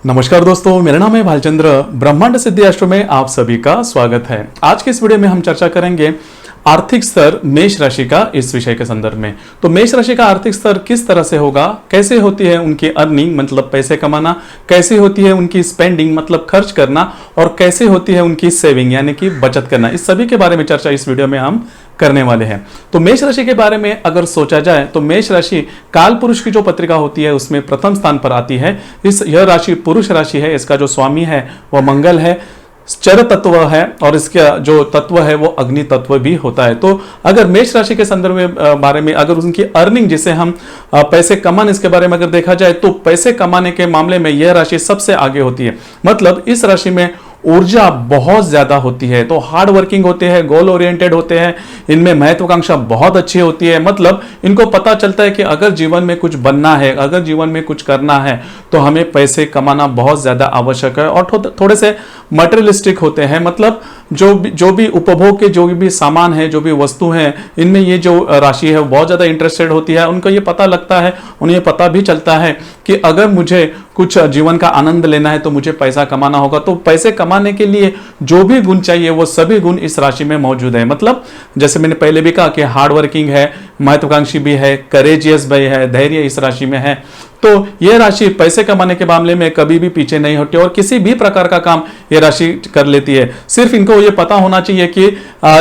नमस्कार दोस्तों, मेरा नाम है भालचंद्र। ब्रह्मांड सिद्धि एस्ट्रो में आप सभी का स्वागत है। आज के इस वीडियो में हम चर्चा करेंगे आर्थिक स्तर मेष राशि का इस विषय के संदर्भ में। तो मेष राशि का आर्थिक स्तर किस तरह से होगा, कैसे होती है उनकी अर्निंग मतलब पैसे कमाना, कैसे होती है उनकी स्पेंडिंग मतलब खर्च करना, और कैसे होती है उनकी सेविंग यानी कि बचत करना, इस सभी के बारे में चर्चा इस वीडियो में हम करने वाले हैं। तो मेष राशि के बारे में अगर सोचा जाए तो मेष राशि काल पुरुष की जो पत्रिका होती है उसमें प्रथम स्थान पर आती है। यह राशि पुरुष राशि है, इसका जो स्वामी है वह मंगल है, चर तत्व है और इसका जो तत्व है वो अग्नि तत्व भी होता है। तो अगर मेष राशि के संदर्भ में बारे में अगर उनकी अर्निंग जिसे हम पैसे कमाने इसके बारे में अगर देखा जाए तो पैसे कमाने के मामले में यह राशि सबसे आगे होती है। मतलब इस राशि में ऊर्जा बहुत ज्यादा होती है, तो हार्ड वर्किंग होते हैं, गोल ओरिएंटेड होते हैं, इनमें महत्वाकांक्षा बहुत अच्छी होती है। मतलब इनको पता चलता है कि अगर जीवन में कुछ बनना है, अगर जीवन में कुछ करना है तो हमें पैसे कमाना बहुत ज्यादा आवश्यक है। और थोड़े से मटेरियलिस्टिक होते हैं, मतलब जो भी उपभोग के जो भी सामान है, जो भी वस्तु है, इनमें ये जो राशि है बहुत ज्यादा इंटरेस्टेड होती है। उनको ये पता लगता है, उन्हें पता भी चलता है कि अगर मुझे कुछ जीवन का आनंद लेना है तो मुझे पैसा कमाना होगा। तो पैसे कमाने के लिए जो भी गुण चाहिए वो सभी गुण इस राशि में मौजूद है। मतलब जैसे मैंने पहले भी कहा कि हार्ड वर्किंग है, महत्वाकांक्षी भी है, करेजियस भी है, धैर्य इस राशि में है। तो यह राशि पैसे कमाने के मामले में कभी भी पीछे नहीं हटती और किसी भी प्रकार का काम यह राशि कर लेती है। सिर्फ इनको यह पता होना चाहिए कि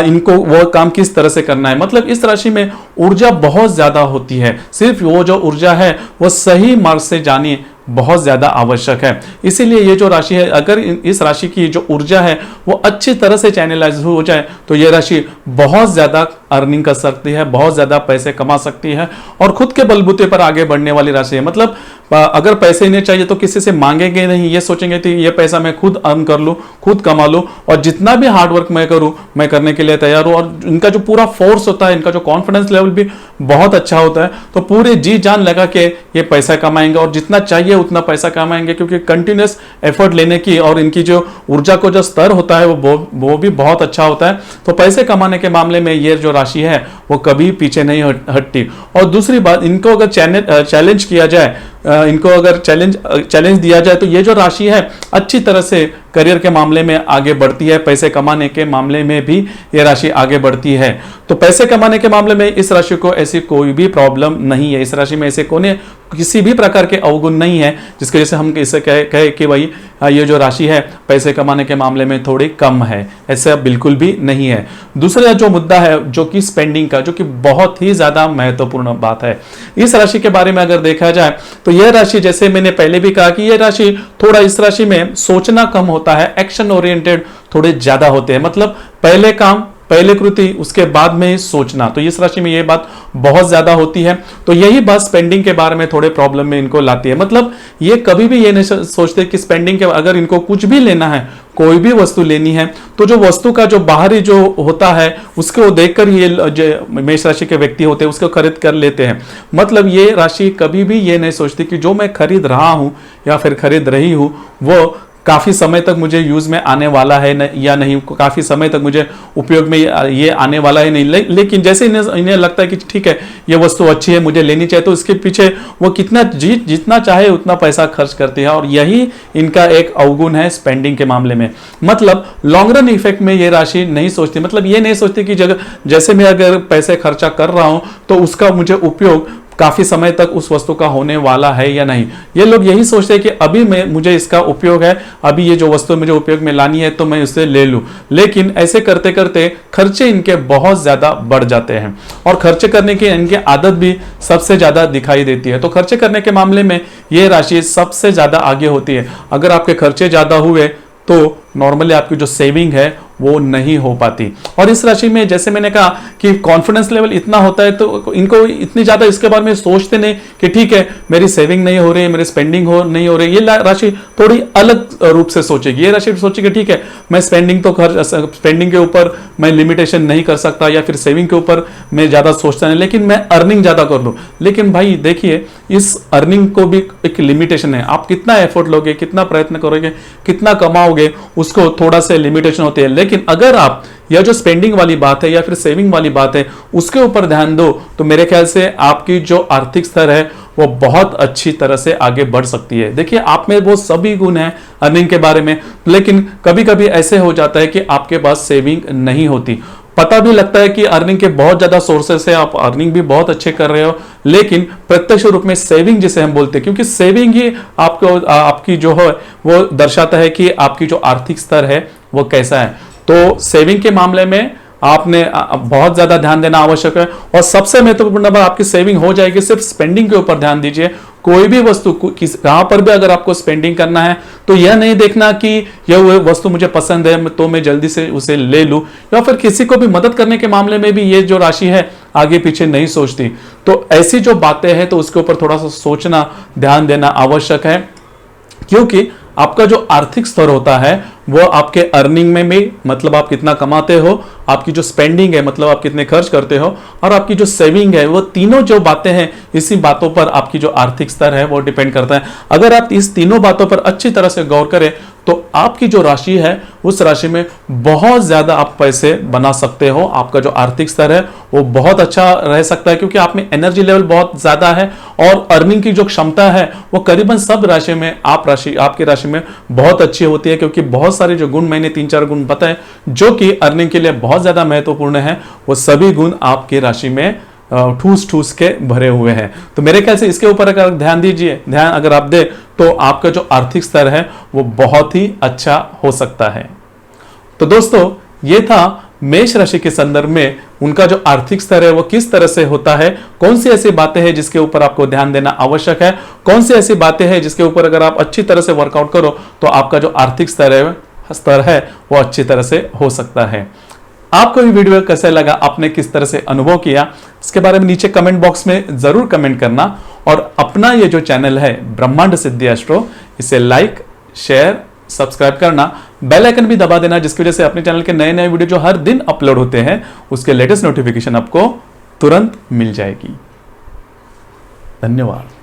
इनको वो काम किस तरह से करना है। मतलब इस राशि में ऊर्जा बहुत ज्यादा होती है, सिर्फ वो जो ऊर्जा है वो सही मार्ग से जानी बहुत ज्यादा आवश्यक है। इसीलिए ये जो राशि है, अगर इस राशि की जो ऊर्जा है वो अच्छी तरह से चैनलाइज हो जाए तो ये राशि बहुत ज्यादा अर्निंग कर सकती है, बहुत ज्यादा पैसे कमा सकती है और खुद के बलबूते पर आगे बढ़ने वाली राशि है। मतलब अगर पैसे इन्हें चाहिए तो किसी से मांगेंगे नहीं, ये सोचेंगे कि ये पैसा मैं खुद अर्न कर लूं, खुद कमा लूं और जितना भी हार्डवर्क मैं करूं मैं करने के लिए तैयार हूं। और इनका जो पूरा फोर्स होता है, इनका जो कॉन्फिडेंस लेवल भी बहुत अच्छा होता है। तो पूरे जी जान लगा के ये पैसा कमाएंगे और जितना चाहिए उतना पैसा कमाएंगे, क्योंकि कंटिन्यूस एफर्ट लेने की और इनकी जो ऊर्जा को जो स्तर होता है वो भी बहुत अच्छा होता है। तो पैसे कमाने के मामले में ये जो राशि है वो कभी पीछे नहीं हटती। और दूसरी बात, इनको अगर चैलेंज किया जाए, इनको अगर चैलेंज दिया जाए तो ये जो राशि है अच्छी तरह से करियर के मामले में आगे बढ़ती है, पैसे कमाने के मामले में भी ये राशि आगे बढ़ती है। तो पैसे कमाने के मामले में इस राशि को ऐसी कोई भी प्रॉब्लम नहीं है। इस राशि में ऐसे किसी भी प्रकार के अवगुण नहीं है जिसके वजह से हम इसे कहे कि भाई ये जो राशि है पैसे कमाने के मामले में थोड़ी कम है, ऐसा बिल्कुल भी नहीं है। दूसरा जो मुद्दा है जो कि स्पेंडिंग का, जो कि बहुत ही ज्यादा महत्वपूर्ण बात है इस राशि के बारे में अगर देखा जाए तो यह राशि, जैसे मैंने पहले भी कहा कि यह राशि थोड़ा इस राशि में सोचना कम होता है, एक्शन ओरिएंटेड थोड़े ज्यादा होते हैं। मतलब पहले काम पहले कृति उसके बाद में सोचना, तो इस राशि में यह बात बहुत ज्यादा होती है। तो यही बात स्पेंडिंग के बारे में थोड़े प्रॉब्लम में इनको लाती है। मतलब ये कभी भी ये नहीं सोचते कि स्पेंडिंग के अगर इनको कुछ भी लेना है, कोई भी वस्तु लेनी है तो जो वस्तु का जो बाहरी जो होता है उसको देखकर ये जो मेष राशि के व्यक्ति होते हैं उसको खरीद कर लेते हैं। मतलब ये राशि कभी भी ये नहीं सोचती कि जो मैं खरीद रहा हूं या फिर खरीद रही हूं वो काफी समय तक मुझे यूज में आने वाला है या नहीं, काफी समय तक मुझे उपयोग में ये आने वाला है नहीं। लेकिन जैसे इन्हें लगता है कि ठीक है ये वस्तु अच्छी है मुझे लेनी चाहिए, तो इसके पीछे वो कितना जितना चाहे उतना पैसा खर्च करते हैं। और यही इनका एक अवगुण है स्पेंडिंग के मामले में। मतलब लॉन्ग रन इफेक्ट में ये राशि नहीं सोचती। मतलब ये नहीं सोचती कि जैसे मैं अगर पैसे खर्चा कर रहा हूं तो उसका मुझे उपयोग काफी समय तक उस वस्तु का होने वाला है या नहीं। ये लोग यही सोचते हैं कि अभी मुझे इसका उपयोग है, अभी ये जो वस्तु मुझे उपयोग में लानी है तो मैं उसे ले लूं। लेकिन ऐसे करते करते खर्चे इनके बहुत ज्यादा बढ़ जाते हैं और खर्चे करने की इनकी आदत भी सबसे ज्यादा दिखाई देती है। तो खर्चे करने के मामले में ये राशि सबसे ज्यादा आगे होती है। अगर आपके खर्चे ज्यादा हुए तो नॉर्मली आपकी जो सेविंग है वो नहीं हो पाती। और इस राशि में जैसे मैंने कहा कि कॉन्फिडेंस लेवल इतना होता है तो इनको इतनी ज्यादा इसके बारे में सोचते नहीं कि ठीक है मेरी सेविंग नहीं हो रही है, मेरी स्पेंडिंग नहीं हो रही है। ये राशि थोड़ी अलग रूप से सोचेगी। ये राशि सोचेगी ठीक है मैं स्पेंडिंग के ऊपर मैं लिमिटेशन नहीं कर सकता या फिर सेविंग के ऊपर मैं ज्यादा सोचता नहीं, लेकिन मैं अर्निंग ज्यादा कर लूं। लेकिन भाई देखिए इस अर्निंग को भी एक लिमिटेशन है। आप कितना एफर्ट लोगे, कितना प्रयत्न करोगे, कितना कमाओगे, उसको थोड़ा सा लिमिटेशन होती है। लेकिन अगर आप या जो स्पेंडिंग वाली बात है या फिर सेविंग वाली बात है उसके ऊपर ध्यान दो तो मेरे ख्याल से आपकी जो आर्थिक स्तर है वो बहुत अच्छी तरह से आगे बढ़ सकती है। देखिए, आप में वो सभी गुण हैं अर्निंग के बारे में, लेकिन कभी कभी ऐसे हो जाता है कि आपके पास सेविंग नहीं होती। पता भी लगता है कि अर्निंग के बहुत ज्यादा सोर्सेस है, आप अर्निंग भी बहुत अच्छे कर रहे हो, लेकिन प्रत्यक्ष रूप में सेविंग जिसे हम बोलते हैं, क्योंकि सेविंग ही आपको आपकी जो है वो दर्शाता है कि आपकी जो आर्थिक स्तर है वो कैसा है। तो सेविंग के मामले में आपने बहुत ज्यादा ध्यान देना आवश्यक है। और सबसे महत्वपूर्ण बात, आपकी सेविंग हो जाएगी, सिर्फ स्पेंडिंग के ऊपर ध्यान दीजिए। कोई भी वस्तु कहां पर भी अगर आपको स्पेंडिंग करना है तो यह नहीं देखना कि यह वस्तु मुझे पसंद है तो मैं जल्दी से उसे ले लूं, या फिर किसी को भी मदद करने के मामले में भी ये जो राशि है आगे पीछे नहीं सोचती। तो ऐसी जो बातें हैं तो उसके ऊपर थोड़ा सा सोचना, ध्यान देना आवश्यक है, क्योंकि आपका जो आर्थिक स्तर होता है वो आपके अर्निंग में भी, मतलब आप कितना कमाते हो, आपकी जो स्पेंडिंग है मतलब आप कितने खर्च करते हो, और आपकी जो सेविंग है, वो तीनों जो बातें हैं इसी बातों पर आपकी जो आर्थिक स्तर है वो डिपेंड करता है। अगर आप इस तीनों बातों पर अच्छी तरह से गौर करें तो आपकी जो राशि है उस राशि में बहुत ज्यादा आप पैसे बना सकते हो। आपका जो आर्थिक स्तर है वो बहुत अच्छा रह सकता है, क्योंकि आप में एनर्जी लेवल बहुत ज्यादा है और अर्निंग की जो क्षमता है वो करीबन सब राशि में आपकी राशि में बहुत अच्छी होती है, क्योंकि बहुत सारे जो गुण मैंने 3-4 गुण बताए जो कि अर्निंग के लिए बहुत ज्यादा महत्वपूर्ण है, वो सभी गुण आपकी राशि में ठूस ठूस के भरे हुए हैं। तो मेरे ख्याल से इसके ऊपर अगर ध्यान अगर आप दे तो आपका जो आर्थिक स्तर है वो बहुत ही अच्छा हो सकता है। तो दोस्तों, ये था मेष राशि के संदर्भ में उनका जो आर्थिक स्तर है वो किस तरह से होता है, कौन सी ऐसी बातें हैं जिसके ऊपर आपको ध्यान देना आवश्यक है, कौन सी ऐसी बातें हैं जिसके ऊपर अगर आप अच्छी तरह से वर्कआउट करो तो आपका जो आर्थिक स्तर है वो अच्छी तरह से हो सकता है। आपको ये वीडियो कैसे लगा, आपने किस तरह से अनुभव किया, इसके बारे में नीचे कमेंट बॉक्स में जरूर कमेंट करना। और अपना ये जो चैनल है ब्रह्मांड सिद्धि एस्ट्रो, इसे लाइक, शेयर, सब्सक्राइब करना, बेल आइकन भी दबा देना, जिसकी वजह से अपने चैनल के नए नए वीडियो जो हर दिन अपलोड होते हैं उसके लेटेस्ट नोटिफिकेशन आपको तुरंत मिल जाएगी। धन्यवाद।